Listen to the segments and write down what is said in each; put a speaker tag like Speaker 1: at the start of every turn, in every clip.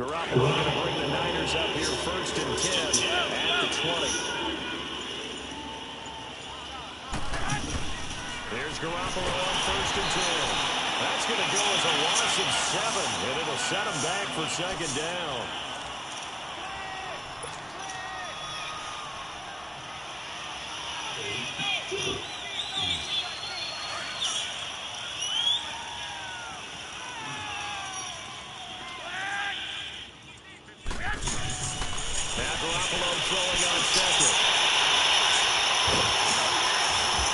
Speaker 1: Garoppolo going to bring the Niners up here 1st and 10 at the 20. Here's Garoppolo on 1st and 10. That's going to go as a loss of 7, and it'll set him back for 2nd down. Now Garoppolo throwing on 2nd.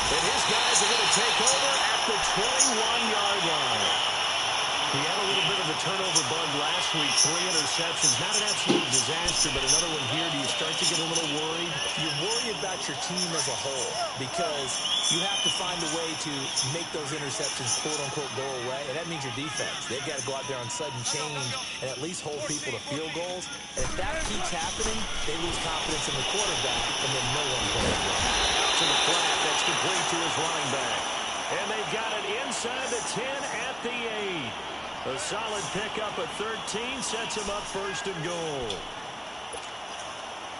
Speaker 1: And his guys are going to take over at the 21-yard line. He had a little bit of a turnover bug last week, 3 interceptions. Not an absolute disaster, but another one here. Do you start to get a little worried?
Speaker 2: You worry about your team as a whole because you have to find a way to make those interceptions, quote-unquote, go away, and that means your defense. They've got to go out there on sudden change and at least hold people to field goals. And if that keeps happening, they lose confidence in the quarterback, and then no one's going to win.
Speaker 1: Out to the flat. That's complete to his running back. And they've got it inside the 10 at the 8. A solid pickup of 13 sets him up 1st and goal.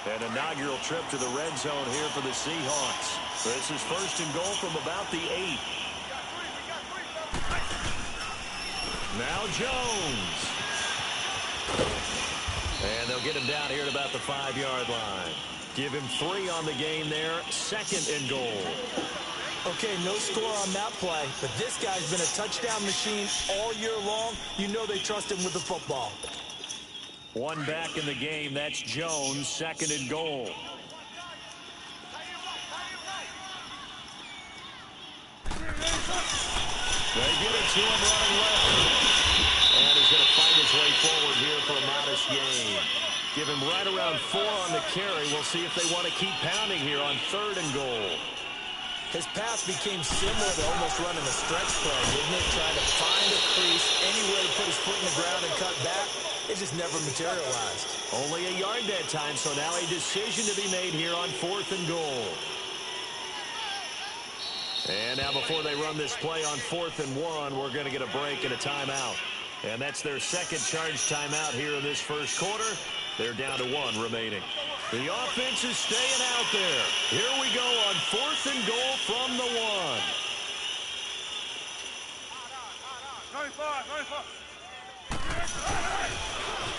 Speaker 1: An inaugural trip to the red zone here for the Seahawks. This is 1st and goal from about the 8. Now Jones. And they'll get him down here at about the 5-yard line. Give him 3 on the game there. 2nd and goal.
Speaker 2: Okay, no score on that play, but this guy's been a touchdown machine all year long. You know they trust him with the football.
Speaker 1: 1 back in the game. That's Jones. 2nd and goal. They give it to him running left. And he's going to fight his way forward here for a modest gain. Give him right around 4 on the carry. We'll see if they want to keep pounding here on 3rd and goal.
Speaker 2: His pass became similar to almost running a stretch play, didn't it? Trying to find a crease, anywhere to put his foot in the ground and cut back. It just never materialized.
Speaker 1: Only a yard that time, so now a decision to be made here on 4th and goal. And now before they run this play on 4th and 1, we're going to get a break and a timeout. And that's their 2nd charge timeout here in this 1st quarter. They're down to 1 remaining. The offense is staying out there. Here we go on 4th and goal from the 1.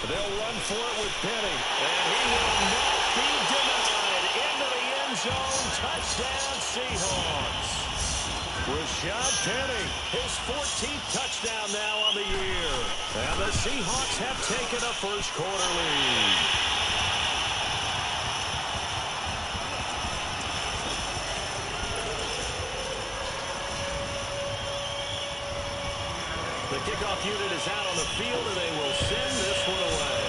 Speaker 1: They'll run for it with Penny. And he will not be denied. Into the end zone. Touchdown, Seahawks. Rashad Penny, his 14th touchdown now on the year. And the Seahawks have taken a 1st quarter lead. The kickoff unit is out on the field, and they will send this one away.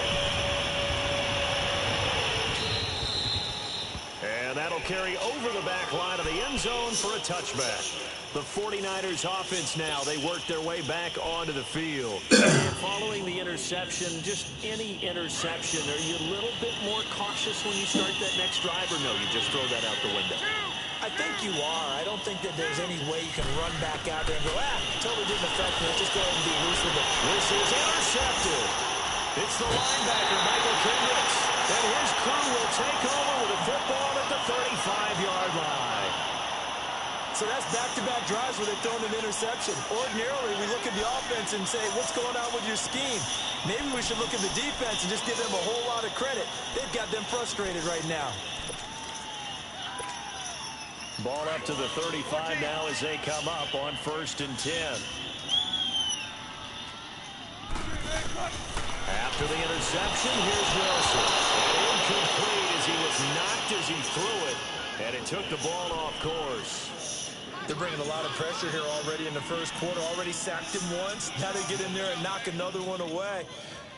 Speaker 1: And that'll carry over the back line of the end zone for a touchback. The 49ers offense now, they work their way back onto the field. And following the interception, just any interception, are you a little bit more cautious when you start that next drive, or no, you just throw that out the window?
Speaker 2: I think you are. I don't think that there's any way you can run back out there and go, totally didn't affect me. Just go ahead and be loose with it.
Speaker 1: This is intercepted. It's the linebacker, Michael Kendricks. And his crew will take over with a football at the 35-yard line.
Speaker 2: So that's back-to-back drives where they've thrown an interception. Ordinarily, we look at the offense and say, what's going on with your scheme? Maybe we should look at the defense and just give them a whole lot of credit. They've got them frustrated right now.
Speaker 1: Ball up to the 35 now as they come up on 1st and 10. After the interception, here's Wilson. And incomplete as he was knocked as he threw it. And it took the ball off course.
Speaker 2: They're bringing a lot of pressure here already in the 1st quarter. Already sacked him once. Now they get in there and knock another one away.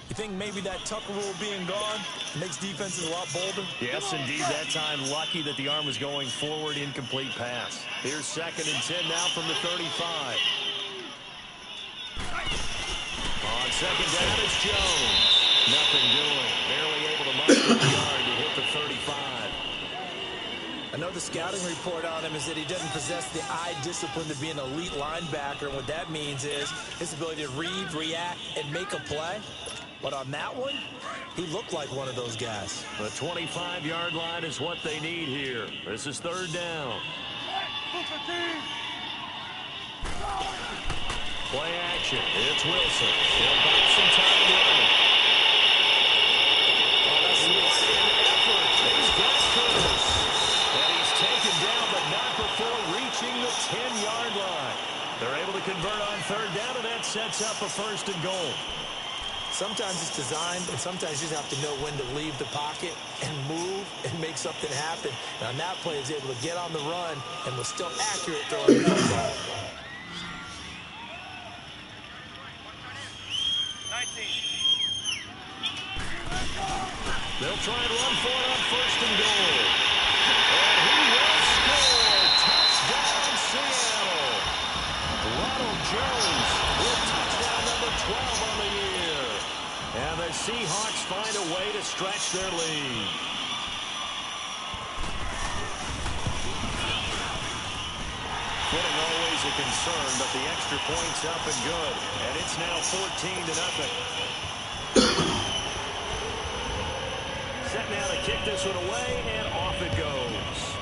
Speaker 2: You think maybe that Tucker rule being gone makes defenses a lot bolder?
Speaker 1: Yes, indeed. That time, lucky that the arm was going forward. Incomplete pass. Here's 2nd and 10 now from the 35. On 2nd down, it's Jones. Nothing doing. Barely able to muster the yard to hit the 35.
Speaker 2: I know the scouting report on him is that he doesn't possess the eye discipline to be an elite linebacker. And what that means is his ability to read, react, and make a play. But on that one, he looked like one of those guys.
Speaker 1: The 25-yard line is what they need here. This is third down. Play action. It's Wilson. He'll buy some time running. He's got Curtis. And he's taken down, but not before reaching the 10-yard line. They're able to convert on third down, and that sets up a first and goal.
Speaker 2: Sometimes it's designed, and sometimes you just have to know when to leave the pocket and move and make something happen. And on that play, he was able to get on the run and was still accurate throwing the football.
Speaker 1: They'll try and run for it on first and goal. And he will score. Touchdown, Seattle. Ronald Jones with touchdown number 12 on the year. And the Seahawks find a way to stretch their lead. Footing always a concern, but the extra point's up and good. And it's now 14-0. Set now to kick this one away, and off it goes.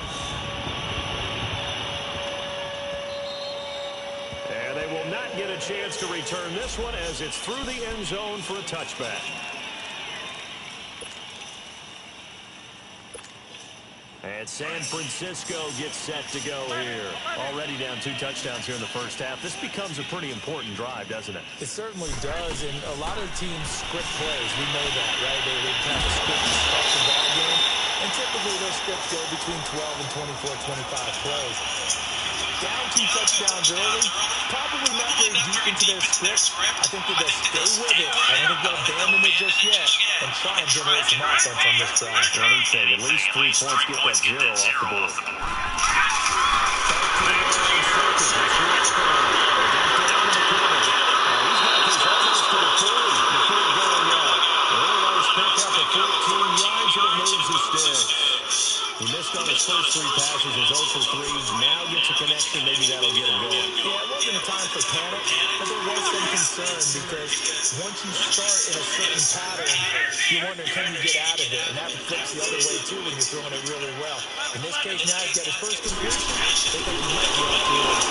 Speaker 1: And they will not get a chance to return this one as it's through the end zone for a touchback. And San Francisco gets set to go here. Already down 2 touchdowns here in the first half. This becomes a pretty important drive, doesn't it?
Speaker 2: It certainly does, and a lot of teams script plays. We know that, right? They kind of script and start the ball game. And typically those scripts go between 12 and 24, 25 plays. Down 2 touchdowns early, probably not very deep into their script. I think that they'll stay with it. I don't think they'll abandon it just yet and try and generate some offense on this drive.
Speaker 1: Anything, at least 3 points, get that 0 off the board. Back to the line, second. It's Wilson. Down to the corner. He's got this almost to the 40 before going out. Really nice pick up at 14 yards, and it moves the sticks. He missed on his first 3 passes, is 0 for 3. Now gets a connection, maybe that'll get him going.
Speaker 2: Yeah, it wasn't a time for panic, but there was some concern because once you start in a certain pattern, you wonder, can you get out of it? And that flips the other way, too, when you're throwing it really well. In this case, now he's got his first completion. They think he might be up to it.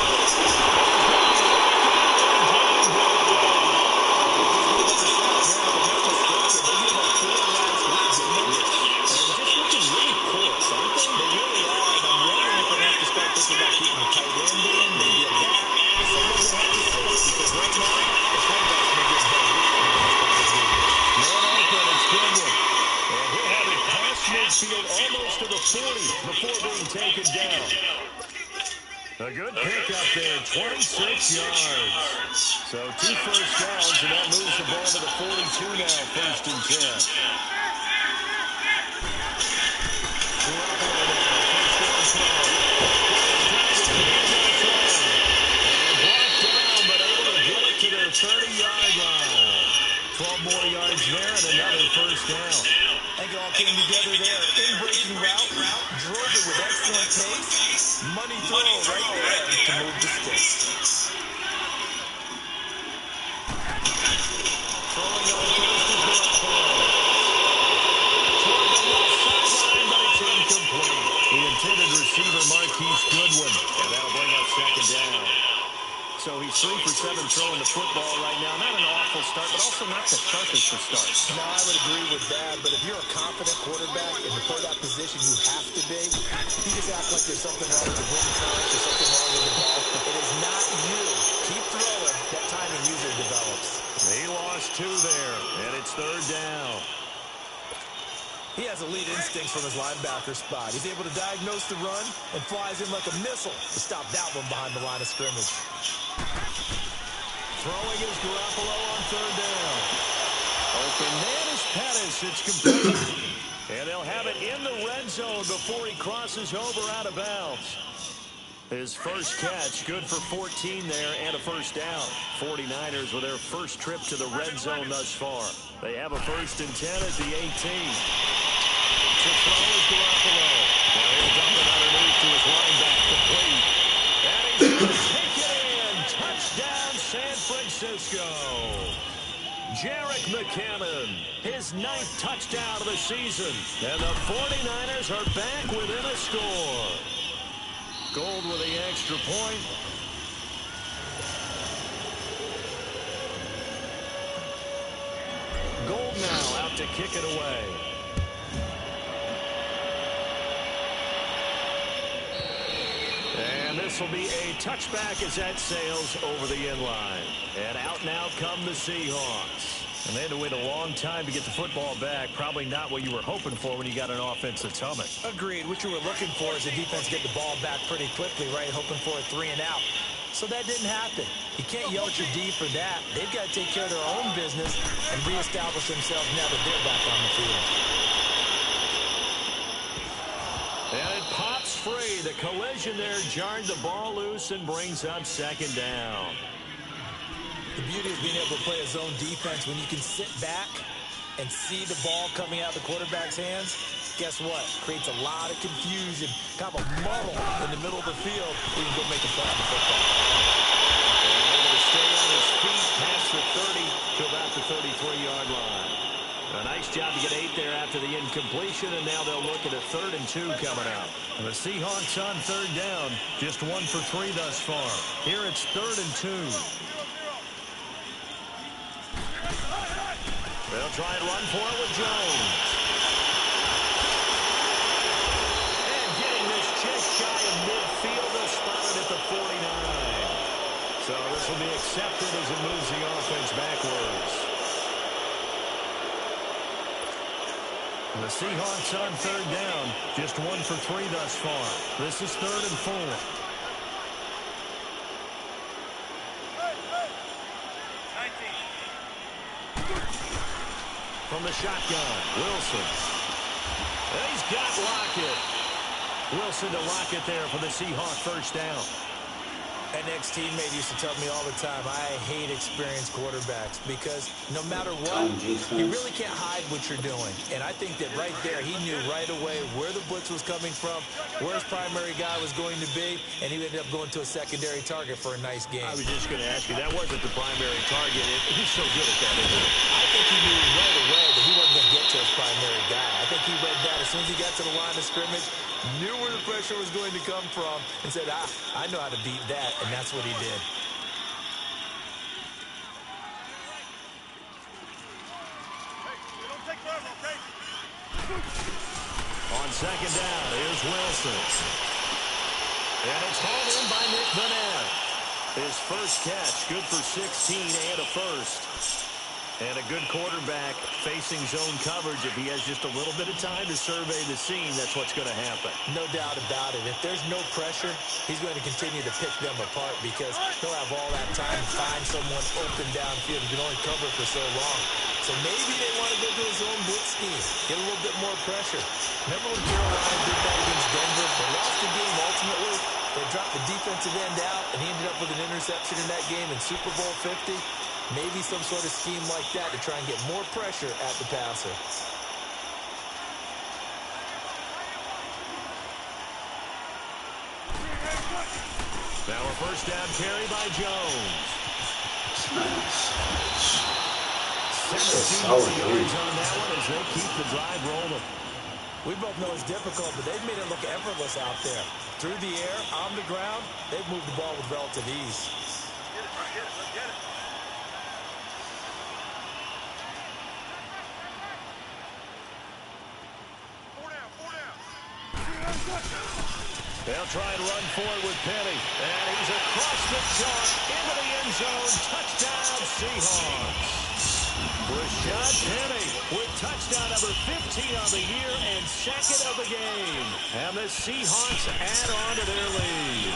Speaker 1: Almost to the 40 before being taken down. A good pickup there, 26 yards. So 2 first downs, and that moves the ball to the 42 now, first and 10. Brought down, but able to get it to their 30-yard line. 12 more yards there and another first down.
Speaker 2: I think it all came together there. In-breaking route, drove it with excellent pace. Money throw right there to move the sticks.
Speaker 1: Throwing on first is toward the left sideline, but it's incomplete. The intended receiver, Marquise Goodwin, and that'll bring up second down. So he's 3 for 7 throwing the football right now. Not an awful start, but also not the sharpest of starts.
Speaker 2: No, I would agree with that, but if you're a confident quarterback and for that position you have to be, you just act like there's something wrong with the wind current or something wrong with the ball. It is not you. Keep throwing. That timing usually develops.
Speaker 1: He lost 2 there, and it's third down.
Speaker 2: He has elite instincts from his linebacker spot. He's able to diagnose the run and flies in like a missile to stop that one behind the line of scrimmage.
Speaker 1: Throwing is Garoppolo on third down. Open man is Pettis. It's complete. And they'll have it in the red zone before he crosses over out of bounds. His first catch, good for 14 there and a first down. 49ers with their first trip to the red zone thus far. They have a first and 10 at the 18. To throw is Garoppolo. Now he'll dump it underneath to his running back, complete. And he's going to take it in. Touchdown, San Francisco. Jerick McCammon, his 9th touchdown of the season. And the 49ers are back within a score. Gold with the extra point. Gold now out to kick it away. And this will be a touchback as that sails over the end line. And out now come the Seahawks. And they had to wait a long time to get the football back. Probably not what you were hoping for when you got an offense that's humming.
Speaker 2: Agreed. What you were looking for is the defense get the ball back pretty quickly, right? Hoping for a 3 and out. So that didn't happen. You can't yell at your D for that. They've got to take care of their own business and reestablish themselves now that they're back on the field.
Speaker 1: And it pops free. The collision there jarred the ball loose and brings up 2nd down.
Speaker 2: The beauty of being able to play a zone defense when you can sit back and see the ball coming out of the quarterback's hands. Guess what? Creates a lot of confusion, kind of a muddle in the middle of the field. You can go make a play on the football.
Speaker 1: And able to stay on his feet past the 30 to about the 33-yard line. A nice job to get 8 there after the incompletion, and now they'll look at a 3rd and 2 coming out. And the Seahawks on 3rd down, just 1 for 3 thus far. Here it's 3rd and 2. They'll try and run for it with Jones. And getting this just shy of midfield, they'll spot it at the 49. So this will be accepted as it moves the offense backwards. And the Seahawks on 3rd down, just 1 for 3 thus far. This is 3rd and 4. From the shotgun, Wilson. And he's got Lockett. Wilson to Lockett there for the Seahawk 1st down.
Speaker 2: An ex-teammate used to tell me all the time, I hate experienced quarterbacks because no matter what, you really can't hide what you're doing. And I think that right there, he knew right away where the blitz was coming from, where his primary guy was going to be, and he ended up going to a secondary target for a nice game.
Speaker 1: I was just going to ask you, that wasn't the primary target. He's so good at that, isn't he?
Speaker 2: I think he knew right away that he wasn't going to get to his primary guy. I think he read that as soon as he got to the line of scrimmage, knew where the pressure was going to come from, and said, I know how to beat that. And that's what he did.
Speaker 1: On 2nd down, here's Wilson. And it's hauled in by Nick Vanette. His 1st catch, good for 16 and a 1st. And a good quarterback facing zone coverage. If he has just a little bit of time to survey the scene, that's what's going to happen.
Speaker 2: No doubt about it. If there's no pressure, he's going to continue to pick them apart because he'll have all that time to find someone open downfield. He can only cover it for so long. So maybe they want to go to a zone blitz scheme, get a little bit more pressure. Remember when Carolina did that against Denver? They lost the game ultimately. They dropped the defensive end out, and he ended up with an interception in that game in Super Bowl 50. Maybe some sort of scheme like that to try and get more pressure at the passer.
Speaker 1: Now a 1st down carry by Jones. 17 yards on that one as they keep the drive rolling.
Speaker 2: We both know it's difficult, but they've made it look effortless out there. Through the air, on the ground, they've moved the ball with relative ease.
Speaker 3: Get it, let's get it.
Speaker 1: They'll try and run for it with Penny. And he's across the chalk into the end zone. Touchdown, Seahawks. Rashad Penny with touchdown number 15 on the year and 2nd of the game. And the Seahawks add on to their lead.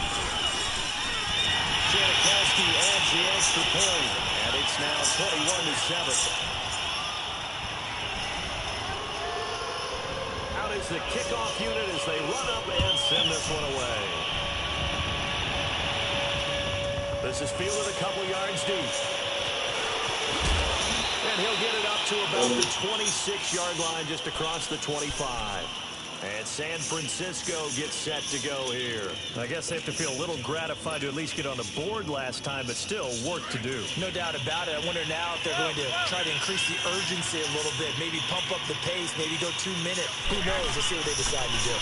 Speaker 1: Janikowski adds the extra point. And it's now 21-7. Is the kickoff unit as they run up and send this one away. This is fielded a couple yards deep. And he'll get it up to about the 26-yard line, just across the 25. And San Francisco gets set to go here.
Speaker 4: I guess they have to feel a little gratified to at least get on the board last time, but still work to do.
Speaker 2: No doubt about it. I wonder now if they're going to try to increase the urgency a little bit, maybe pump up the pace, maybe go 2 minute. Who knows? Let's see what they decide to do.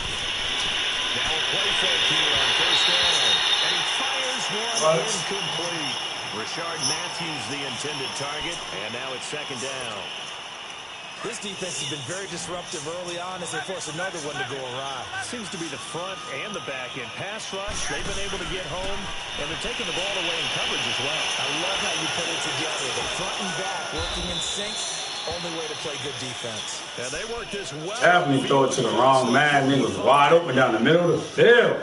Speaker 1: Now a play fake here on first down. And he fires one incomplete. Rashard Matthews the intended target, and now it's second down.
Speaker 2: This defense has been very disruptive early on as they force another one to go awry.
Speaker 4: Seems to be the front and the back end. Pass rush, they've been able to get home, and they're taking the ball away in coverage as well.
Speaker 2: I love how you put it together. The front and back working in sync. Only way to play good defense.
Speaker 1: And they work this well.
Speaker 5: Definitely throw it to the wrong man. Niggas wide open down the middle of the field.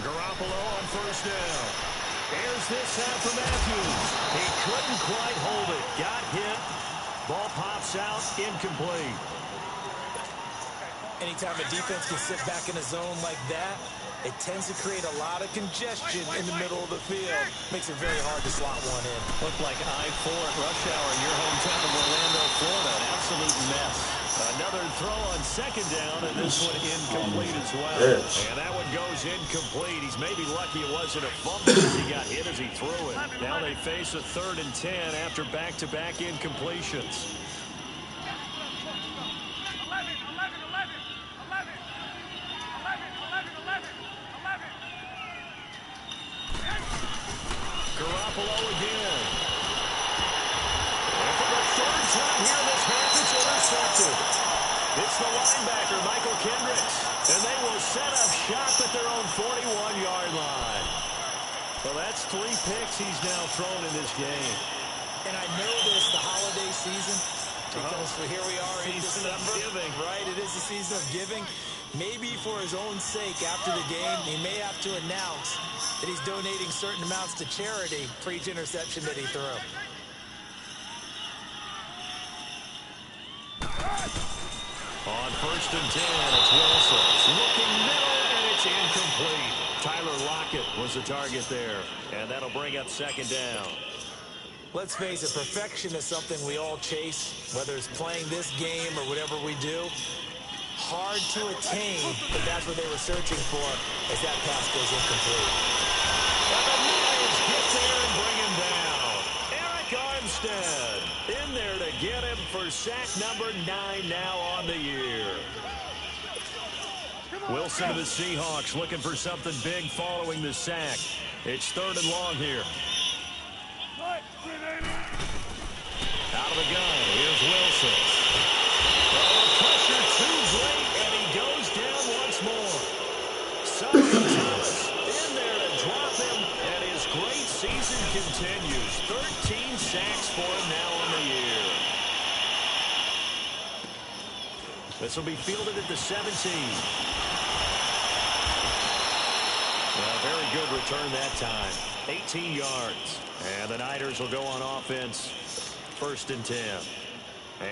Speaker 1: Garoppolo on first down. Here's this out for Matthews. He couldn't quite hold it. Got hit. Ball pops out. Incomplete.
Speaker 2: Anytime a defense can sit back in a zone like that, it tends to create a lot of congestion in the middle of the field. Makes it very hard to slot one in.
Speaker 4: Looked like I-4 at rush hour in your hometown of Orlando, Florida. An absolute mess.
Speaker 1: Another throw on second down, and this one incomplete as well. And that one goes incomplete. He's maybe lucky it wasn't a fumble as he got hit as he threw it.
Speaker 4: Now they face a 3rd and 10 after back-to-back incompletions.
Speaker 1: Garoppolo again. And for the 3rd time here this half, it's intercepted. It's the linebacker, Michael Kendricks. And they will set up shop at their own 41-yard line. Well, that's 3 picks he's now thrown in this game.
Speaker 2: And I know this, the holiday season, because here we are in December.
Speaker 4: Giving.
Speaker 2: Right, it is the season of giving. Maybe for his own sake after the game, he may have to announce that he's donating certain amounts to charity for each interception that he threw.
Speaker 1: On 1st and 10, it's Wilson. Looking middle, and it's incomplete. Tyler Lockett was the target there, and that'll bring up second down.
Speaker 2: Let's face it, perfection is something we all chase, whether it's playing this game or whatever we do. Hard to attain, but that's what they were searching for as that pass goes incomplete.
Speaker 1: And the Lions get there and bring him down. Eric Armstead in there to get him for sack number 9 now on the year.
Speaker 4: Wilson to the Seahawks looking for something big following the sack. It's 3rd and long here.
Speaker 1: Out of the gun, here's Wilson. Oh, pressure too great, and he goes down once more. Solomon Thomas in there to drop him, and his great season continues. 13 sacks for him now on the year. This will be fielded at the 17. Very good return that time. 18 yards. And the Niners will go on offense. 1st and 10.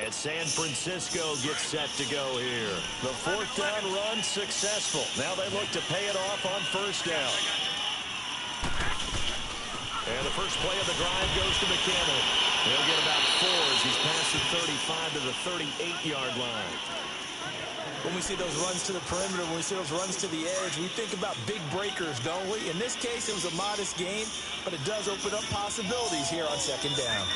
Speaker 1: And San Francisco gets set to go here. The 4th down run successful. Now they look to pay it off on 1st down. And the first play of the drive goes to McKinnon. He'll get about 4 as he's past the 35 to the 38-yard line.
Speaker 2: When we see those runs to the perimeter, when we see those runs to the edge, we think about big breakers, don't we? In this case, it was a modest gain, but it does open up possibilities here on 2nd down.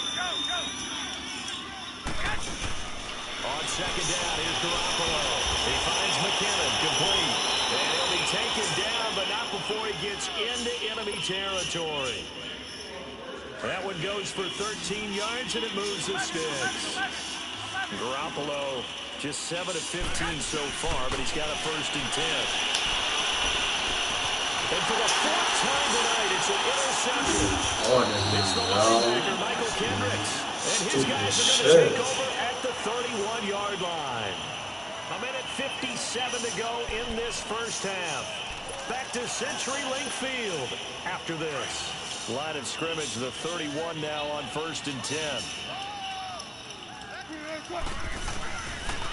Speaker 1: On 2nd down, here's Garoppolo. He finds McKinnon, complete. And he'll be taken down, but not before he gets into enemy territory. That one goes for 13 yards, and it moves the sticks. Garoppolo just 7 of 15 so far, but he's got a 1st and 10. And for the 4th time tonight, it's an interception. It's the linebacker, Michael Kendricks. And his guys are going to take over at the 31-yard line. 1:57 to go in this first half. Back to CenturyLink Field after this. Line of scrimmage, the 31 now on 1st and 10.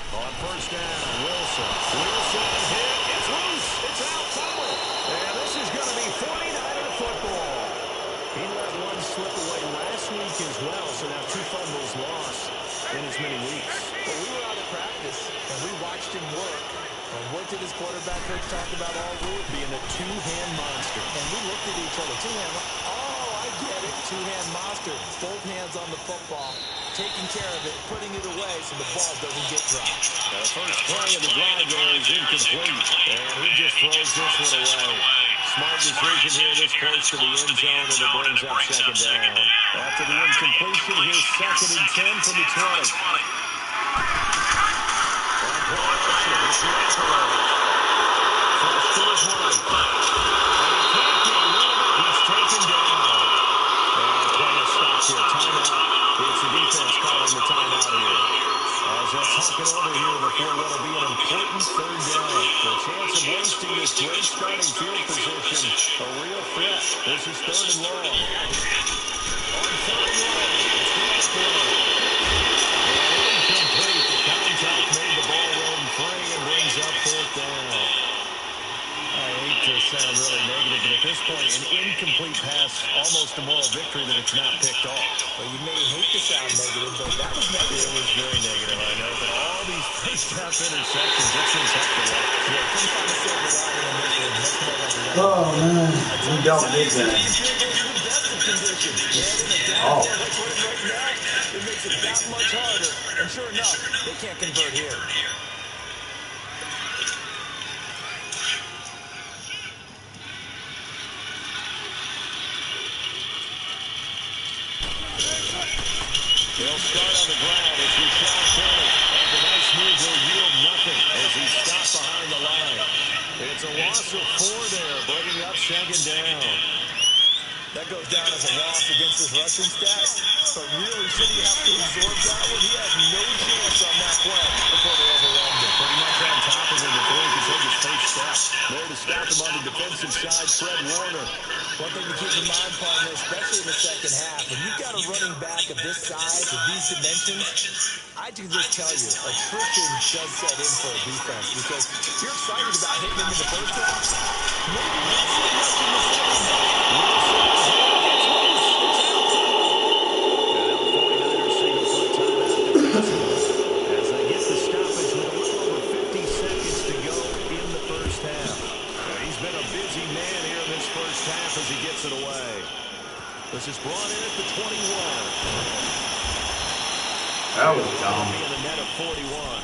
Speaker 1: On 1st down, Wilson. Wilson hit. It's loose. It's out fumble. And this is going to be 49er football. He let one slip away last week
Speaker 2: we've talked about all week, being a two-hand monster. And we looked at each other, two-hand, oh, I get it, two-hand monster. Both hands on the football, taking care of it, putting it away so the ball doesn't get dropped.
Speaker 1: The first play of the drive there is incomplete. And he just throws this one away. Smart decision here this close to the end zone, and it brings up second down. After the incompletion, here's 2nd and 10 from the 20. Flush to his right. And he can't get rid of it. He's taken down. And playing a stop here. Timeout. It's the defense calling the timeout here. As they'll talk it over here before what will be an important third down. The chance of wasting this great starting field position, a real threat. This is 3rd and long. On 3rd and long, it's the left one. And incomplete. The contact made the ball run free and brings up 4th down. I hate to sound really negative, but at this point, an incomplete pass, almost a moral victory that it's not picked off.
Speaker 2: Well, you may hate to sound negative, but that was negative.
Speaker 1: It was very negative, I know, but all these first-half interceptions, it seems tough to watch.
Speaker 2: Yeah, couldn't find a silver lining in this one. Much more like a
Speaker 5: Oh, man. We don't get that. Oh.
Speaker 2: It makes it that much harder. And sure enough, they can't convert here.
Speaker 1: They'll start on the ground as we shot Penny. And the nice move will yield nothing as he stopped behind the line. It's a loss of 4 there, bringing up 2nd down.
Speaker 2: That goes down as a loss against his rushing stats. But really, should he have to absorb that one? He had no chance on that play before they overwhelmed him.
Speaker 1: Pretty much on top of him before he could take his first step. There to stop him on the defensive side, Fred Warner.
Speaker 2: One thing to keep in mind, partner, especially in the second half, when you've got a running back of this size, of these dimensions, I can just tell you, attrition does set in for a defense because you're excited about hitting him in the first half. Maybe not so much in the second half.
Speaker 1: As they get the stoppage with a little over 50 seconds to go in the first half. He's been a busy man here in this first half as he gets it away. This is brought in at the 21.
Speaker 5: That was dumb.
Speaker 1: In a net of 41.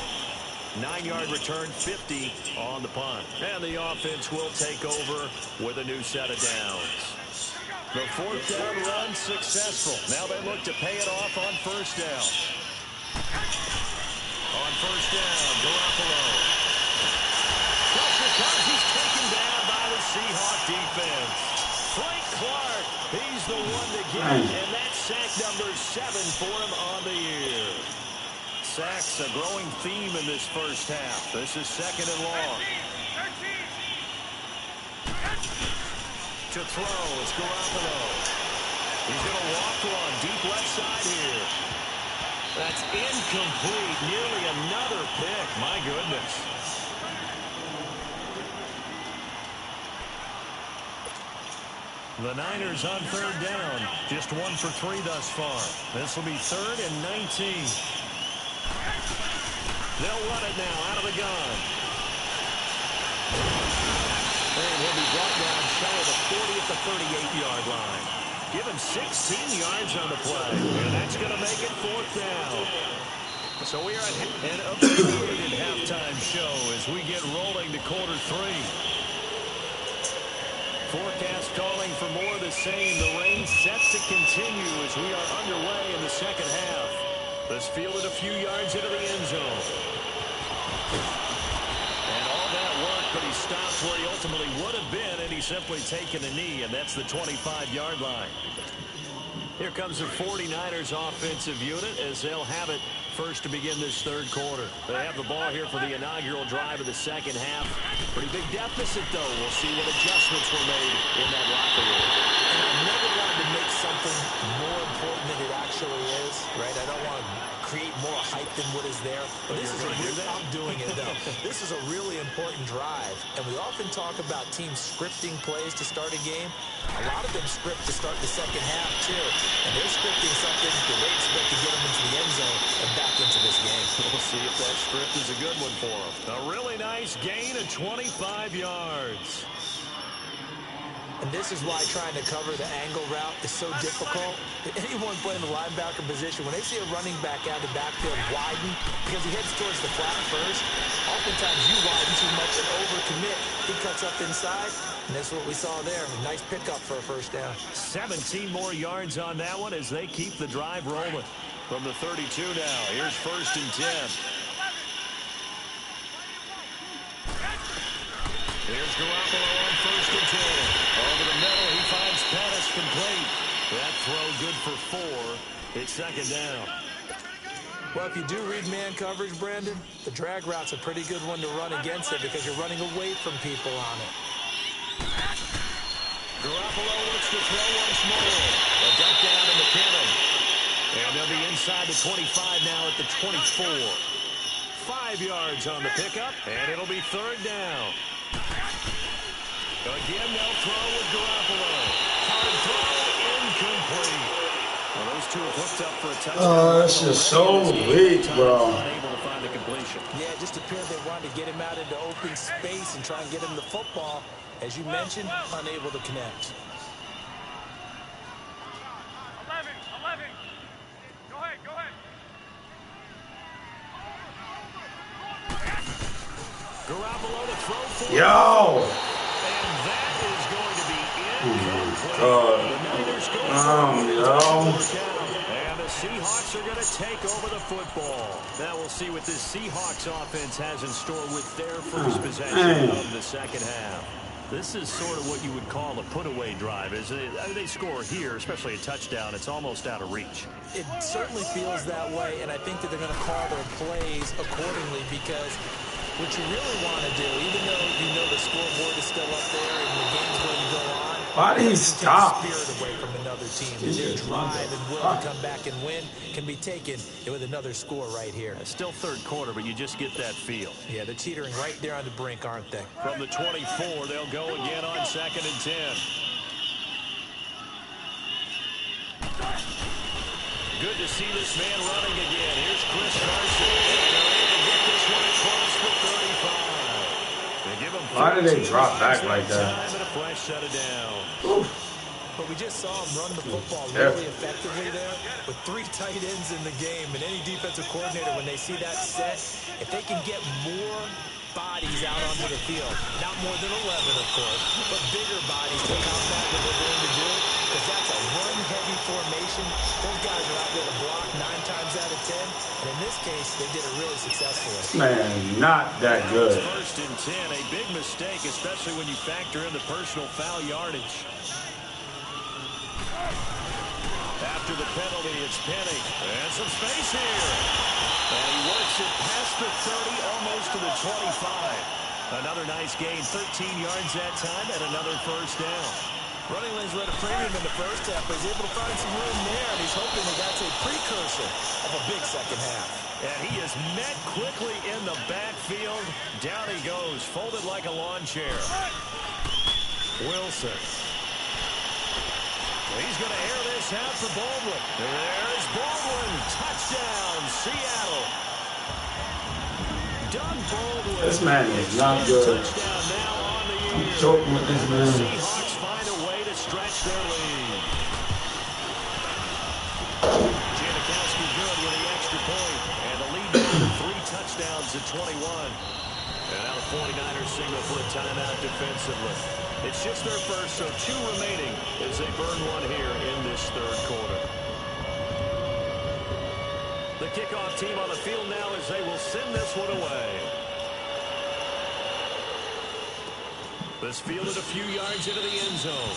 Speaker 1: 9-yard return, 50 on the punt. And the offense will take over with a new set of downs. The 4th down run successful. Now they look to pay it off on 1st down. On 1st down, Garoppolo. Pressure comes. He's taken down by the Seahawk defense. Frank Clark, he's the one to get it, and that's sack number 7 for him on the year. Sacks a growing theme in this first half. This is 2nd and long. To throw, it's Garoppolo. He's going to walk one, deep left side here. That's incomplete. Nearly another pick. My goodness. The Niners on 3rd down. Just 1 for 3 thus far. This will be 3rd and 19. They'll run it now out of the gun. And he'll be brought down shy of the 40 at the 38-yard line. Give him 16 yards on the play. And that's going to make it 4th down. So we are at an abbreviated halftime show as we get rolling to quarter 3. Forecast calling for more of the same. The rain set to continue as we are underway in the second half. This fielded a few yards into the end zone. And all that work, but he stops where he ultimately would have been, and he's simply taken a knee, and that's the 25-yard line. Here comes the 49ers offensive unit as they'll have it first to begin this 3rd quarter. They have the ball here for the inaugural drive of the second half. Pretty big deficit, though. We'll see what adjustments were made in that locker room.
Speaker 2: And I never wanted to make something more important than it actually is, right? I don't want to create more hype than what is there. But this is I'm doing it, though. This is a really important drive. And we often talk about teams scripting plays to start a game. A lot of them script to start the second half, too. And they're scripting something that they expect to get them into the end zone and back into this game.
Speaker 1: We'll see if that strip is a good one for him. A really nice gain of 25 yards.
Speaker 2: And this is why trying to cover the angle route is so difficult. Anyone playing the linebacker position, when they see a running back out of the backfield widen, because he heads towards the flat first, oftentimes you widen too much and overcommit. He cuts up inside, and that's what we saw there. A nice pickup for a first down.
Speaker 1: 17 more yards on that one as they keep the drive rolling. From the 32 now, here's 1st and 10. Here's Garoppolo on 1st and 10. Over the middle, he finds Pettis complete. That throw good for 4. It's 2nd down.
Speaker 2: Well, if you do read man coverage, Brandon, the drag route's a pretty good one to run against it because you're running away from people on it.
Speaker 1: Garoppolo looks to throw once more. A dump down to McKinnon. And they'll be inside the 25 now at the 24. 5 yards on the pickup, and it'll be 3rd down. Again, they'll throw with Garoppolo. Hard throw, incomplete. Well, those two have hooked up for a touchdown.
Speaker 5: This is so weak, bro.
Speaker 1: Unable to find the completion.
Speaker 2: Yeah, it just appeared they wanted to get him out into open space and try and get him the football. As you mentioned, unable to connect.
Speaker 3: 11. Go ahead.
Speaker 1: Garoppolo to throw for.
Speaker 5: Yo!
Speaker 1: And that is going to be incomplete. And the Seahawks are going to take over the football. Now we'll see what this Seahawks offense has in store with their first possession of the second half. This is sort of what you would call a put-away drive. They score here, especially a touchdown, it's almost out of reach.
Speaker 2: It certainly feels that way, and I think that they're going to call their plays accordingly because what you really want to do, even though you know the scoreboard is still up there and the game's going to go on,
Speaker 5: why did he stop?
Speaker 2: Spirit away from another team. Their drive and will to come back and win can be taken with another score right here.
Speaker 1: It's still 3rd quarter, but you just get that feel.
Speaker 2: Yeah, they're teetering right there on the brink, aren't they?
Speaker 1: From the 24, they'll go again on 2nd and 10. Good to see this man running again. Here's Chris Carson. And they're able to get this one across the 35. They give him
Speaker 5: Why did they drop back like that?
Speaker 1: And a fresh set it down.
Speaker 5: Oof.
Speaker 2: But we just saw him run the football really effectively there with 3 tight ends in the game. And any defensive coordinator, when they see that set, if they can get more bodies out onto the field, not more than 11, of course, but bigger bodies to combat what they're going to do, because that's a run-heavy formation. Those guys are out there to block 9 times out of 10. And in this case, they did it really successfully.
Speaker 5: Man, not that good.
Speaker 1: 1st and 10, a big mistake, especially when you factor in the personal foul yardage. After the penalty, it's Penny. And some space here. And he works it past the 30, almost to the 25. Another nice gain, 13 yards that time, and another first down.
Speaker 2: Running lanes were at a premium in the first half, but he's able to find some room there, and he's hoping that that's a precursor of a big second half.
Speaker 1: And he is met quickly in the backfield. Down he goes, folded like a lawn chair. Wilson. He's going to air this out for Baldwin. There's Baldwin. Touchdown, Seattle. Doug Baldwin.
Speaker 5: This man is not good.
Speaker 1: Touchdown now on the year.
Speaker 5: I'm joking with this man.
Speaker 1: Seahawks find a way to stretch their lead. Janikowski good with the extra point. And the lead down to 3 touchdowns at 21. And now the 49ers signal for a timeout defensively. It's just their first, so 2 remaining as they burn one here in this 3rd quarter. The kickoff team on the field now as they will send this one away. This fielded a few yards into the end zone.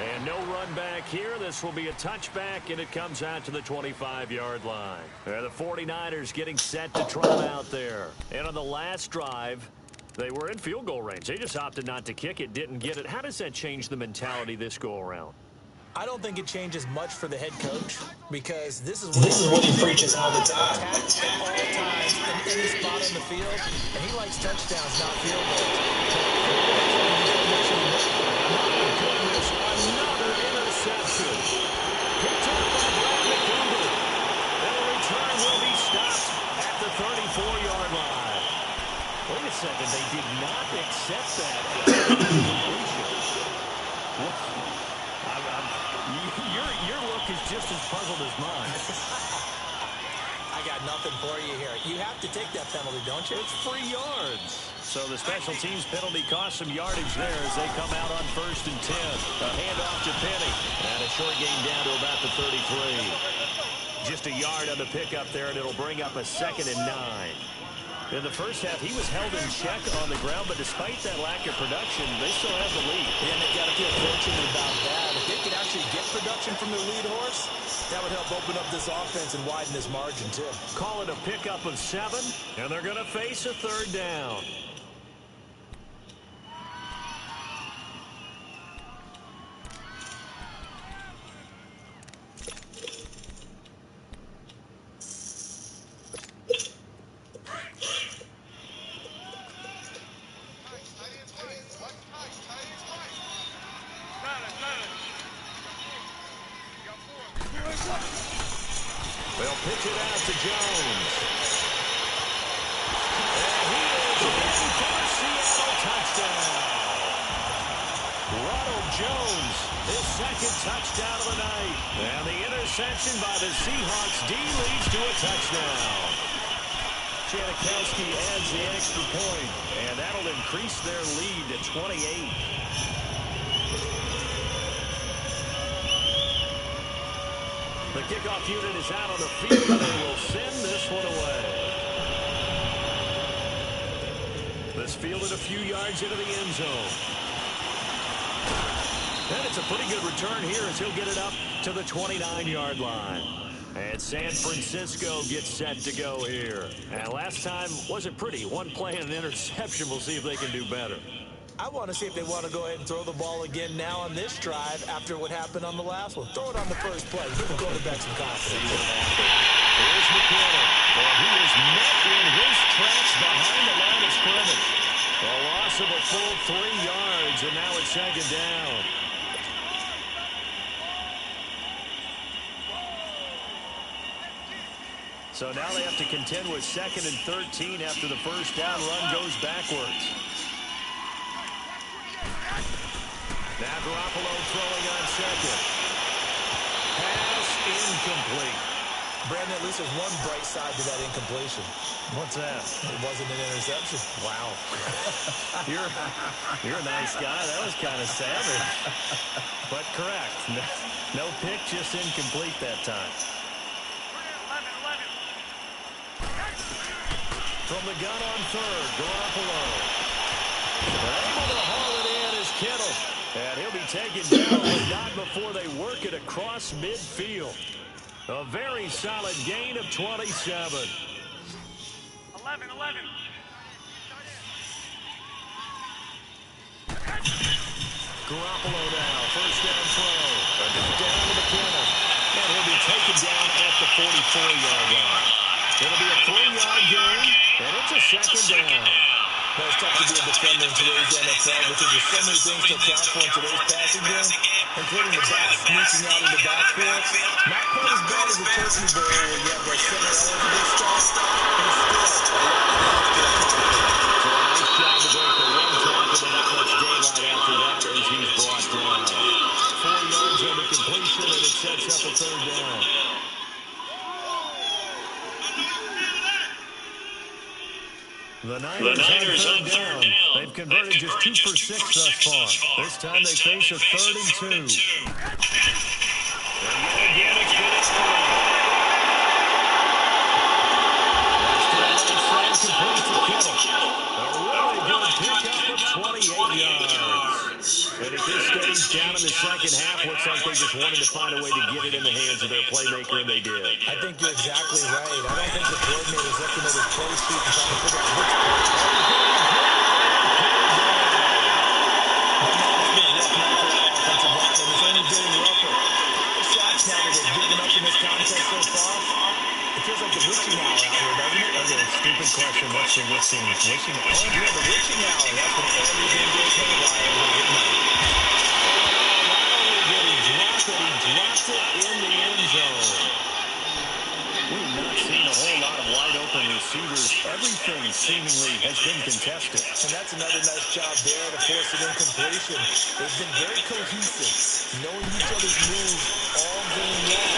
Speaker 1: And no run back here. This will be a touchback, and it comes out to the 25-yard line. And the 49ers getting set to trot out there. And on the last drive, they were in field goal range. They just opted not to kick it, didn't get it. How does that change the mentality this go-around?
Speaker 2: I don't think it changes much for the head coach because this is what he preaches all the time. Attack at all times in any spot on the field, and he likes touchdowns, not field goals.
Speaker 1: Another interception. Picked up by Brad McDougal. And the return will be stopped just as puzzled as mine.
Speaker 2: I got nothing for you here. You have to take that penalty, don't you?
Speaker 1: It's 3 yards. So the special teams penalty cost some yardage there as they come out on 1st and 10. A handoff to Penny. And a short gain down to about the 33. Just a yard on the pickup there, and it'll bring up a 2nd and 9. In the first half, he was held in check on the ground, but despite that lack of production, they still have the lead.
Speaker 2: And they've got to feel fortunate about that. If they could actually get production from their lead horse, that would help open up this offense and widen this margin, too.
Speaker 1: Call it a pickup of 7, and they're going to face a 3rd down. They'll pitch it out to Jones. And he is in for a Seattle touchdown. Ronald Jones, his 2nd touchdown of the night. And the interception by the Seahawks D leads to a touchdown. Janikowski adds the extra point, and that'll increase their lead to 28. The kickoff unit is out on the field, and they will send this one away. This fielded a few yards into the end zone. And it's a pretty good return here as he'll get it up to the 29-yard line. And San Francisco gets set to go here. And last time wasn't pretty. One play and an interception. We'll see if they can do better.
Speaker 2: I want to see if they want to go ahead and throw the ball again now on this drive after what happened on the last one. Throw it on the first play. Give the quarterback some confidence.
Speaker 1: Here's McKinnon. And he is met in his tracks behind the line of scrimmage. A loss of a full 3 yards, and now it's 2nd down. So now they have to contend with 2nd and 13 after the first down run goes backwards. Now Garoppolo throwing on 2nd. Pass incomplete.
Speaker 2: Brandon, at least there's one bright side to that incompletion.
Speaker 1: What's that?
Speaker 2: It wasn't an interception.
Speaker 1: Wow. You're a nice guy. That was kind of savage. But correct. No pick, just incomplete that time.
Speaker 3: 11.
Speaker 1: From the gun on 3rd, Garoppolo. Able to haul it in is Kittle. And he'll be taken down, but not before they work it across midfield. A very solid gain of 27.
Speaker 3: 11.
Speaker 1: Garoppolo now, first down throw. Down to McKinnon. And he'll be taken down at the 44-yard line. It'll be a 3-yard gain, and it's a 2nd down.
Speaker 2: Well, it's tough to be a defender in today's NFL because there's so many things to account for in today's passing game, including the back sneaking out of the backfield. Not quite as bad as a turkey bowl where you have that center eligible stuff, and still a lot of things to account for.
Speaker 1: So a nice job to break the one tackle, and not much daylight after that as he's brought down. 4 yards on the completion, and it sets up a 3rd down. The Niners on 3rd down. They've converted just 2 for 6 thus far. This time they face a 3rd and 2. And yet again it's good as complete to Kittle. A really good pickup of 28 yards. And at this stage, down in the second half, looks like they just wanted to find a way to get it in the hands of their playmaker, and they did.
Speaker 2: I think you're exactly right. I don't think the coordinator's looking at his play sheet and trying to figure out which play. It feels like the witching hour out here, doesn't it?
Speaker 1: That's a stupid question. What's the witching hour?
Speaker 2: Oh, yeah, the witching hour. That's when everything goes haywire late at night.
Speaker 1: Not only did he drop it, he dropped it in the end zone. We've not seen a whole lot of wide-open receivers. Everything seemingly has been contested.
Speaker 2: And that's another nice job there to force an incompletion. They've been very cohesive. knowing each other's moves all game long,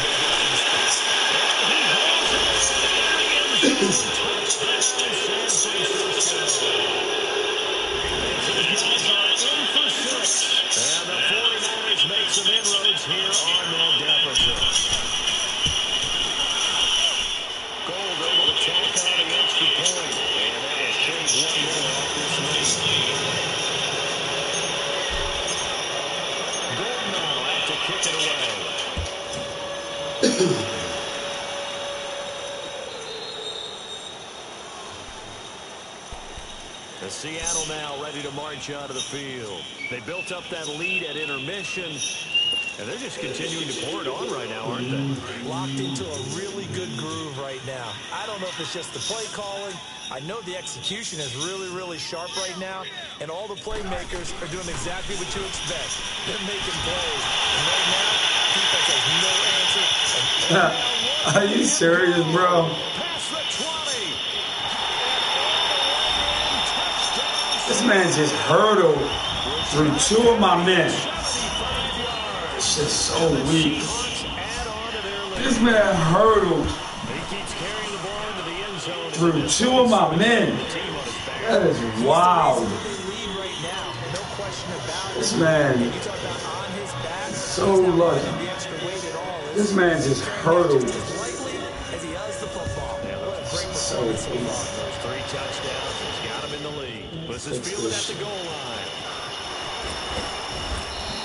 Speaker 2: they get on the spot.
Speaker 1: Touchdown, San Francisco. These guys are in for 6. And the 49ers make some inroads here on that deficit. Gold able to tack on the extra point. And that will shave one more off this lead. Gold now out to kick it away. The Seattle now ready to march out of the field. They built up that lead at intermission, and they're just continuing to pour it on right now, aren't they?
Speaker 2: Locked into a really good groove right now. I don't know if it's just the play calling. I know the execution is really, really sharp right now, and all the playmakers are doing exactly what you expect. They're making plays. And right now, defense has no answer.
Speaker 5: Are you serious, bro?
Speaker 1: Past the 20.
Speaker 5: This man just hurdled through 2 of my men. It's just so weak. This man hurdled through 2 of my men. That is wild. This man is so lucky. This man just hurdled. So weak.
Speaker 1: 3 touchdowns. He's got him in the lead. This is fielded at the goal line.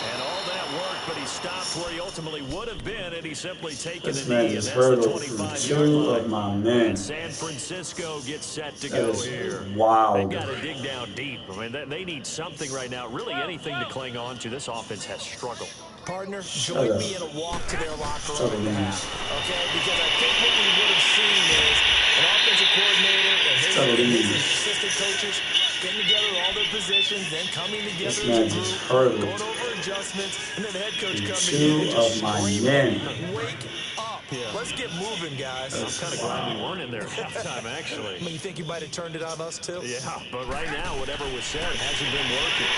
Speaker 1: And all that work, but he stopped where he ultimately would have been, and he's simply taken a knee. And that's the 25-yard line.
Speaker 5: Of my men.
Speaker 1: And San Francisco gets set to go here.
Speaker 5: Wow.
Speaker 1: They've got to dig down deep. I mean, they need something right now. Really anything to cling on to. This offense has struggled.
Speaker 2: Partner, join me in a walk to their locker room in half. Okay? Because I think what we would have seen is an offensive coordinator and his assistant coaches getting together all their positions, then coming together as a group, going over adjustments, and then the head coach coming in and just screaming, wake up. Yeah. Let's get moving, guys.
Speaker 1: I'm kind of glad we weren't in there at halftime, actually.
Speaker 2: I mean, you think you might have turned it on us, too?
Speaker 1: Yeah, but right now, whatever was said hasn't been working.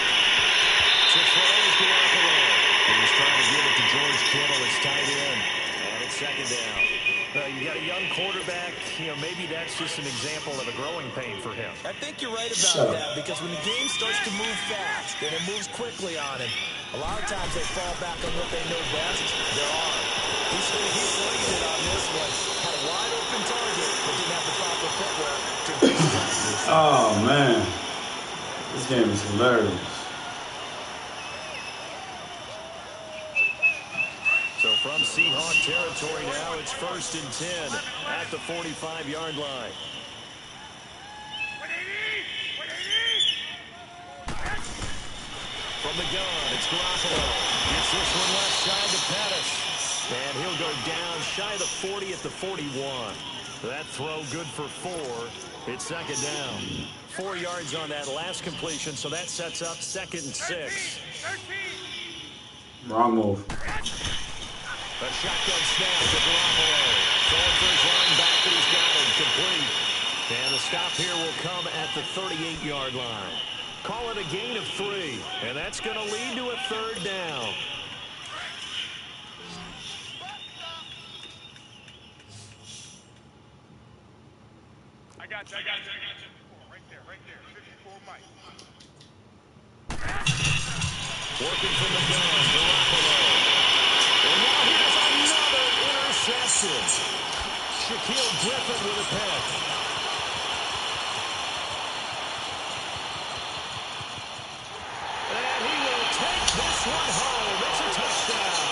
Speaker 1: So throws Garoppolo. He's trying to give it to George Kittle. It's tight end. And it's second down. You got a young quarterback. You know, maybe that's just an example of a growing pain for him.
Speaker 2: I think you're right about that, because when the game starts to move fast and it moves quickly on him, a lot of times they fall back on what they know best, their arm. He's slinging it on this one. Had a wide open target, but didn't have the proper footwear to increase his accuracy.
Speaker 5: Oh, man. This game is hilarious.
Speaker 1: So from Seahawk territory now, it's 1st and 10 at the 45-yard line. From the gun, it's Garoppolo. Gets this one left side to Pettis. And he'll go down shy of the 40 at the 41. That throw good for 4. It's second down. 4 yards on that last completion, so that sets up 2nd and 6.
Speaker 5: Wrong move.
Speaker 1: A shotgun snap to Garoppolo. Throwing for his running back, but he's got him complete. And the stop here will come at the 38-yard line. Call it a gain of 3, and that's going to lead to a 3rd down.
Speaker 3: I got you. Right there. 54, Mike.
Speaker 1: Working from the gun, Garoppolo. And now here's another interception. Shaquille Griffin with a pick. And he will take this one home. It's a touchdown.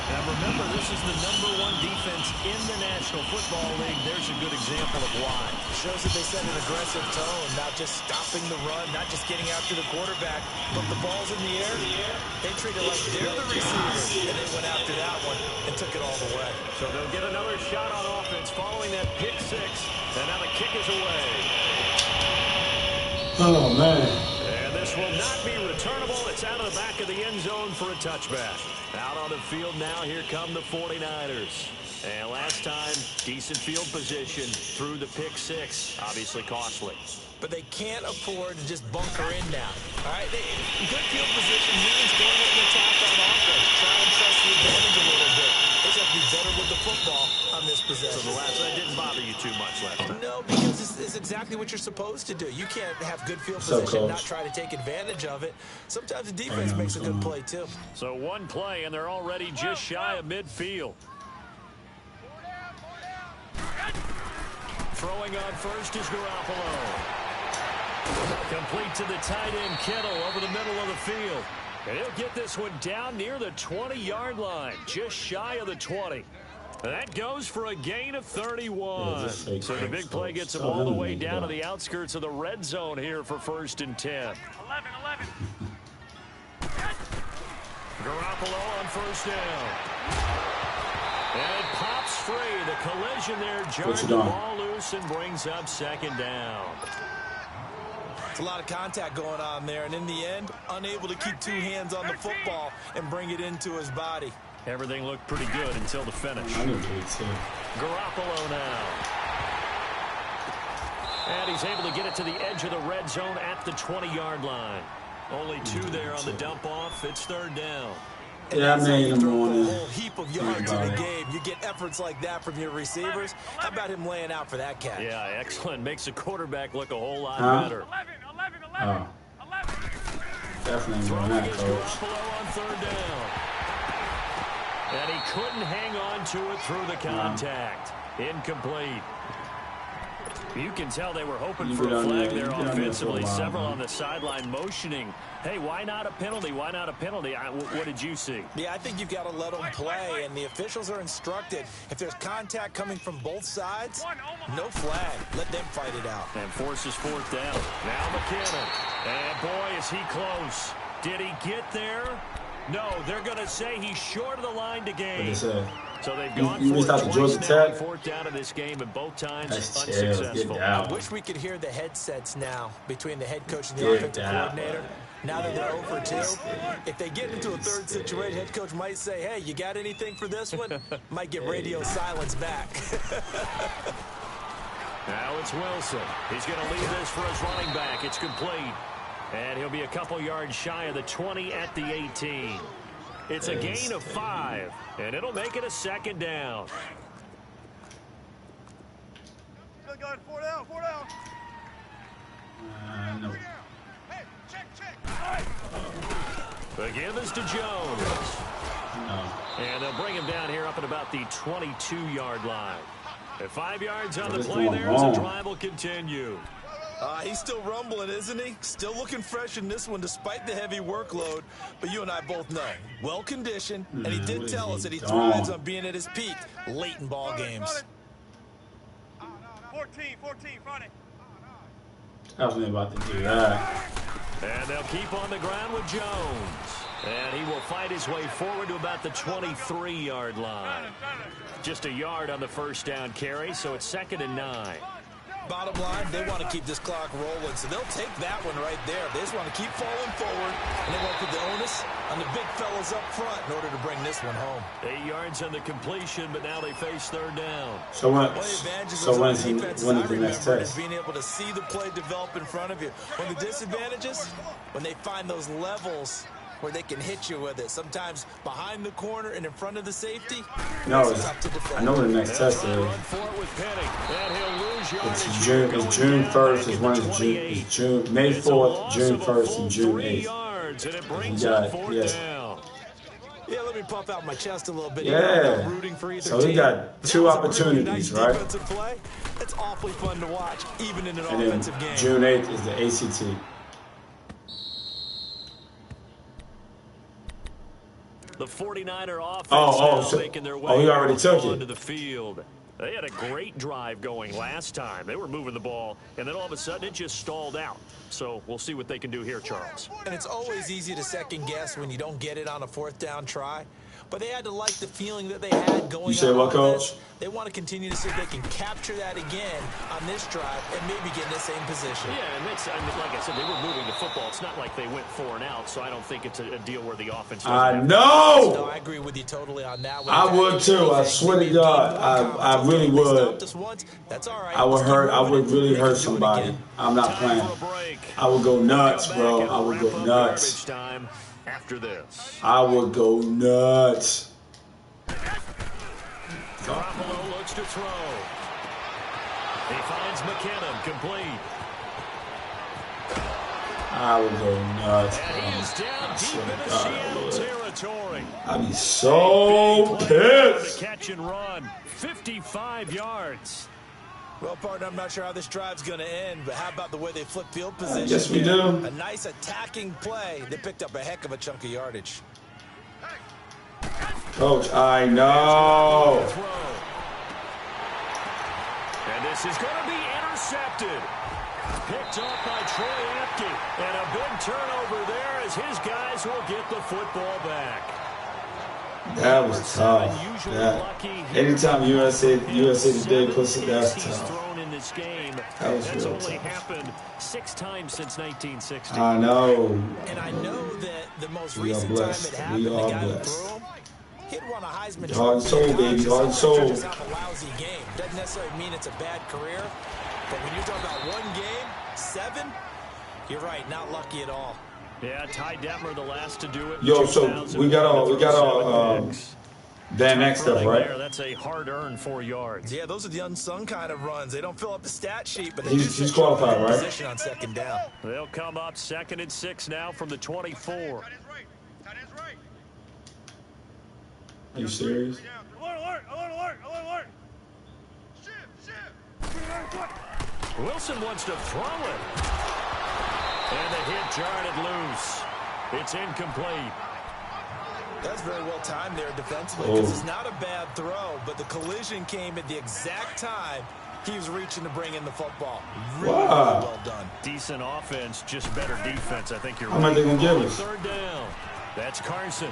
Speaker 1: Now remember, this is the #1 defense in the National Football League. There's a good example of why.
Speaker 2: Shows that they set an aggressive tone, not just stopping the run, not just getting after the quarterback, but the ball's in the air. They treat it like they're the receivers, and they went after that one and took it all the way.
Speaker 1: So they'll get another shot on offense following that pick 6, and now the kick is away.
Speaker 5: Oh, man.
Speaker 1: And this will not be returnable. It's out of the back of the end zone for a touchback. Out on the field now, here come the 49ers. And last time, decent field position through the pick six. Obviously costly.
Speaker 2: But they can't afford to just bunker in now. All right, good field position means going up and attack on offense. Try and press the advantage a little bit. They just have to be better with the football on this possession.
Speaker 1: So the last that didn't bother you too much last time?
Speaker 2: No, because it's exactly what you're supposed to do. You can't have good field position and not try to take advantage of it. Sometimes the defense makes a good play, too.
Speaker 1: So one play, and they're already just shy of midfield. Throwing on first is Garoppolo. Complete to the tight end, Kittle, over the middle of the field. And he'll get this one down near the 20-yard line, just shy of the 20. And that goes for a gain of 31. So the big play gets him all the way down to the outskirts of the red zone here for 1st and 10.
Speaker 3: 11.
Speaker 1: Garoppolo on first down. And it pops free. The collision there jarred the ball loose and brings up 2nd down.
Speaker 2: A lot of contact going on there, and in the end, unable to keep 2 hands on the football and bring it into his body.
Speaker 1: Everything looked pretty good until the finish. Garoppolo now. And he's able to get it to the edge of the red zone at the 20-yard line. Only 2 there on the dump off. It's 3rd down.
Speaker 2: And yeah, man, you throw a whole heap of yards in the game. You get efforts like that from your receivers. How about him laying out for that catch?
Speaker 1: Yeah, excellent. Makes the quarterback look a whole lot better.
Speaker 3: 11.
Speaker 5: Definitely doing that, Coach.
Speaker 1: Garoppolo on 3rd down. And he couldn't hang on to it through the contact. Incomplete. You can tell they were hoping for a flag there offensively. Several on the sideline motioning. Hey, why not a penalty? Why not a penalty? What did you see?
Speaker 2: Yeah, I think you've got to let them play, and the officials are instructed. If there's contact coming from both sides, no flag. Let them fight it out.
Speaker 1: And forces 4th down. Now McKinnon. And boy, is he close. Did he get there? No, they're going to say he's short of the line to gain. So they've gone for it twice now on 4th down in this game, and both times unsuccessful.
Speaker 2: I wish we could hear the headsets now between the head coach and the offensive coordinator. Now that they're over 2, if they get into a 3rd situation, head coach might say, hey, you got anything for this one? Might get radio silence back.
Speaker 1: Now it's Wilson. He's going to leave this for his running back. It's complete. And he'll be a couple yards shy of the 20 at the 18. It's a gain of 5, and it'll make it a 2nd down.
Speaker 3: Still going 4 down.
Speaker 5: No.
Speaker 3: Hey, check.
Speaker 1: The give is to Jones.
Speaker 5: No.
Speaker 1: And they'll bring him down here up at about the 22-yard line. At 5 yards on the play there as the drive will continue.
Speaker 2: He's still rumbling, isn't he? Still looking fresh in this one despite the heavy workload. But you and I both know, well-conditioned, and he did tell us that he thrives on being at his peak late in ball games.
Speaker 3: 14, front it.
Speaker 5: Definitely about to do that.
Speaker 1: And they'll keep on the ground with Jones. And he will fight his way forward to about the 23-yard line. Just a yard on the 1st down carry, so it's 2nd and 9.
Speaker 2: Bottom line, they want to keep this clock rolling, so they'll take that one right there. They just want to keep falling forward, and they want to put the onus on the big fellas up front in order to bring this one home.
Speaker 1: 8 yards on the completion, but now they face 3rd down.
Speaker 5: So when is the next test?
Speaker 2: Being able to see the play develop in front of you. When the disadvantages, when they find those levels where they can hit you with it. Sometimes behind the corner and in front of the safety.
Speaker 5: No, I know what the next test is. It's June 1st. It's one is June May 4th, June 1st, and June 8th. Yes.
Speaker 2: Yeah, let me puff out my chest a little bit.
Speaker 5: Yeah.
Speaker 2: Rooting for either
Speaker 5: so we got 2 opportunities, right?
Speaker 2: Play. It's awfully fun to watch, even in an
Speaker 5: and
Speaker 2: offensive game.
Speaker 5: June 8th is the ACT.
Speaker 1: The 49er offense making their way
Speaker 5: he already took
Speaker 1: onto the field. They had a great drive going last time. They were moving the ball, and then all of a sudden it just stalled out. So we'll see what they can do here, Charles.
Speaker 2: And it's always easy to second guess when you don't get it on a 4th down try. but they had to like the feeling that they had going on.
Speaker 5: You say what, Coach?
Speaker 2: They want to continue to see if they can capture that again on this drive and maybe get in the same position.
Speaker 4: Yeah, and that's, I mean, like I said, they were moving the football. It's not like they went 4 and out, so I don't think it's a deal where the offense doesn't
Speaker 5: I
Speaker 4: have
Speaker 5: know!
Speaker 2: No, I agree with you totally on that one.
Speaker 5: I would too. I swear to God, I really would.
Speaker 2: That's all right.
Speaker 5: I would really hurt somebody. I'm not playing. I would go nuts, bro. I would go nuts.
Speaker 4: After this,
Speaker 5: I would go nuts.
Speaker 4: Garoppolo looks to throw. He finds McKinnon complete.
Speaker 5: I would go nuts.
Speaker 4: And he's down deep in the Seattle territory.
Speaker 5: I'd be so pissed.
Speaker 4: Catch and run, 55 yards.
Speaker 2: Well, partner, I'm not sure how this drive's going to end, but how about the way they flip field position?
Speaker 5: Yes, we do.
Speaker 2: A nice attacking play. They picked up a heck of a chunk of yardage.
Speaker 5: Coach, I know.
Speaker 4: And this is going to be intercepted. Picked off by Troy Apke. And a big turnover there as his guys will get the football back.
Speaker 5: That was tough. Anytime USA Today puts it, that's tough. That was real
Speaker 4: only
Speaker 5: tough.
Speaker 4: happened 6 times since 1960.
Speaker 5: I know.
Speaker 2: And I know that the most
Speaker 5: We are
Speaker 2: recent time
Speaker 5: blessed.
Speaker 2: it happened,
Speaker 5: We
Speaker 2: the
Speaker 5: are
Speaker 2: guy who
Speaker 5: blessed.
Speaker 2: threw him, he'd won a Heisman
Speaker 5: Heart and soul, baby. Heart and soul.
Speaker 2: Just have a lousy game. Doesn't necessarily mean it's a bad career, but when you're talking about one game, 7, you're right, not lucky at all.
Speaker 4: Yeah, Ty Detmer the last to do it.
Speaker 5: Yo, so we got our Van X stuff, right?
Speaker 4: That's a hard-earned 4 yards.
Speaker 2: Yeah, those are the unsung kind of runs. They don't fill up the stat sheet, but they
Speaker 5: He's qualified, right?
Speaker 2: Position on second down.
Speaker 4: They'll come up 2nd and 6 now from the 24.
Speaker 3: Tight end's right.
Speaker 5: Are you serious?
Speaker 3: Alert, alert, alert, alert, alert. Shift.
Speaker 4: Wilson wants to throw it. And the hit jarred it loose. It's incomplete.
Speaker 2: That's very well timed there defensively because it's not a bad throw, but the collision came at the exact time he was reaching to bring in the football. Really, really well done.
Speaker 4: Decent offense, just better defense. I think you're
Speaker 5: How much they gonna give us?
Speaker 4: 3rd down. That's Carson.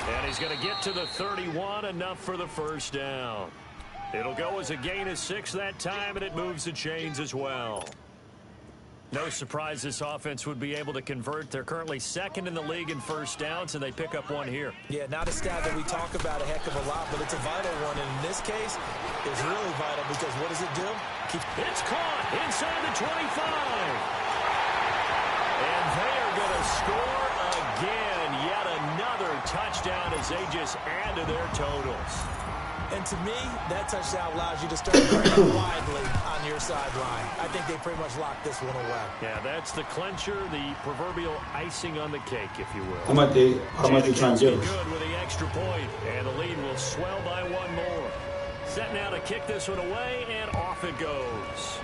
Speaker 4: And he's going to get to the 31, enough for the 1st down. It'll go as a gain of 6 that time, and it moves the chains as well. No surprise this offense would be able to convert. They're currently 2nd in the league in 1st downs, and they pick up 1 here.
Speaker 2: Yeah, not a stat that we talk about a heck of a lot, but it's a vital one. And in this case, it's really vital because what does it do?
Speaker 4: It's caught inside the 25. And they are going to score again. Yet another touchdown as they just add to their totals.
Speaker 2: And to me, that touchdown allows you to start very widely on your sideline. I think they pretty much locked this one away.
Speaker 4: Yeah, that's the clincher, the proverbial icing on the cake, if you will.
Speaker 5: How much they trying to give us?
Speaker 4: Good with the extra point, and the lead will swell by 1 more. Set now to kick this one away, and off it goes.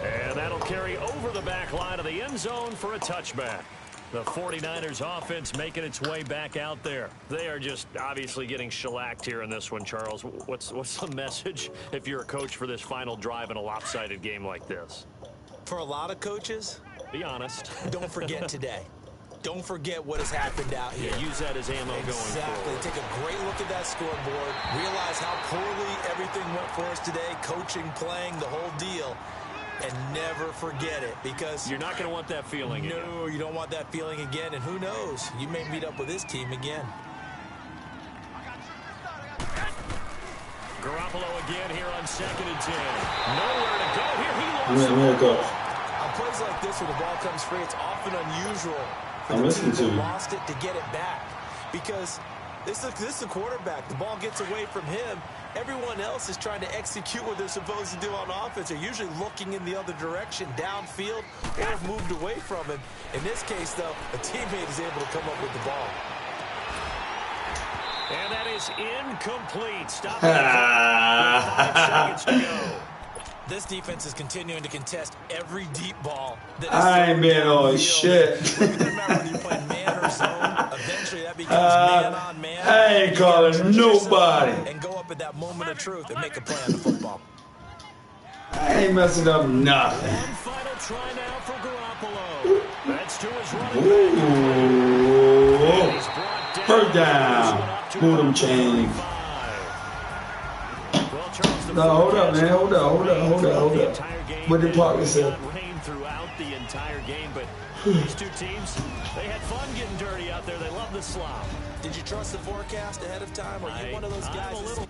Speaker 4: And that'll carry over the back line of the end zone for a touchback. The 49ers offense making its way back out there. They are just obviously getting shellacked here in this one, Charles. What's the message if you're a coach for this final drive in a lopsided game like this?
Speaker 2: For a lot of coaches,
Speaker 4: be honest.
Speaker 2: Don't forget today. Don't forget what has happened out here.
Speaker 4: Yeah, use that as ammo going
Speaker 2: Exactly.
Speaker 4: forward.
Speaker 2: Take a great look at that scoreboard. Realize how poorly everything went for us today. Coaching, playing, the whole deal. And never forget it, because
Speaker 4: you're not going to want that feeling again.
Speaker 2: No, you don't want that feeling again. And who knows? You may meet up with this team again.
Speaker 4: Garoppolo again here on 2nd and 10. Nowhere to go here. He lost it.
Speaker 2: On plays like this, when the ball comes free, it's often unusual for
Speaker 5: I'm
Speaker 2: the
Speaker 5: listening
Speaker 2: team
Speaker 5: to
Speaker 2: that
Speaker 5: you.
Speaker 2: lost it to get it back, because this is the quarterback. The ball gets away from him. Everyone else is trying to execute what they're supposed to do on offense. They're usually looking in the other direction, downfield, or have moved away from him. In this case, though, a teammate is able to come up with the ball.
Speaker 4: And that is incomplete. Stop it. 5 seconds to go.
Speaker 2: This defense is continuing to contest every deep ball.
Speaker 5: I ain't been on shit.
Speaker 2: Whether you're playing man or zone, eventually that becomes man on man.
Speaker 5: I ain't calling nobody.
Speaker 2: And go up at that moment of truth and make a play on the football.
Speaker 5: I ain't messing up nothing.
Speaker 4: One final try now for Garoppolo. That's
Speaker 1: to his running back.
Speaker 5: First down. Move them chains. No, hold up, man. Hold up. What did Parker say?
Speaker 1: Throughout the entire game, but these two teams, they had fun getting dirty out there. They love the slop.
Speaker 2: Did you trust the forecast ahead of time? Are you one of those guys?